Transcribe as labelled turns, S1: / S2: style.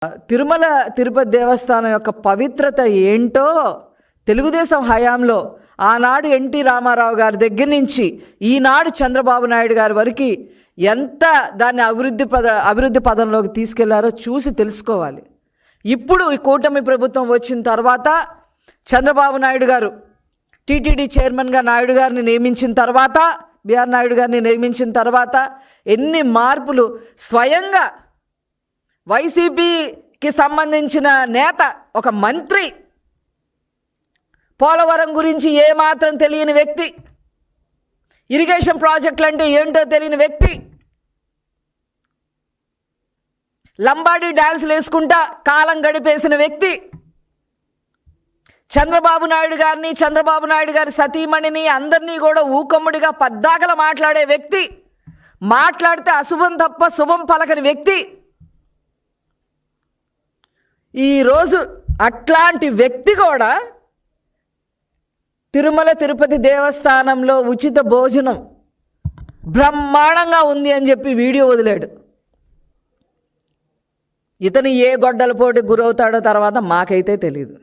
S1: తిరుమల తిరుపతి దేవస్థానం యొక్క పవిత్రత ఏంటో తెలుగుదేశం హయాంలో ఆనాడు ఎన్టీ రామారావు గారి దగ్గర నుంచి ఈనాడు చంద్రబాబు నాయుడు గారి వరకు ఎంత దాన్ని అభివృద్ధి పదంలోకి తీసుకెళ్లారో చూసి తెలుసుకోవాలి. ఇప్పుడు ఈ కూటమి ప్రభుత్వం వచ్చిన తర్వాత చంద్రబాబు నాయుడు గారు టీటీడీ చైర్మన్గా నాయుడు గారిని నియమించిన తర్వాత, బిఆర్ నాయుడు గారిని నియమించిన తర్వాత ఎన్ని మార్పులు. స్వయంగా వైసీపీకి సంబంధించిన నేత, ఒక మంత్రి, పోలవరం గురించి ఏమాత్రం తెలియని వ్యక్తి, ఇరిగేషన్ ప్రాజెక్టులు అంటే ఏంటో తెలియని వ్యక్తి, లంబాడీ డ్యాన్సులు వేసుకుంటా కాలం గడిపేసిన వ్యక్తి, చంద్రబాబు నాయుడు గారిని, చంద్రబాబు నాయుడు గారి సతీమణిని అందరినీ కూడా ఊకమ్ముడిగా పద్దాకల మాట్లాడే వ్యక్తి, మాట్లాడితే అశుభం తప్ప శుభం పలకని వ్యక్తి. ఈరోజు అట్లాంటి వ్యక్తి కూడా తిరుమల తిరుపతి దేవస్థానంలో ఉచిత భోజనం బ్రహ్మాండంగా ఉంది అని చెప్పి వీడియో వదిలాడు. ఇతను ఏ గొడ్డల పోటీ గురవుతాడో తర్వాత మాకైతే తెలియదు.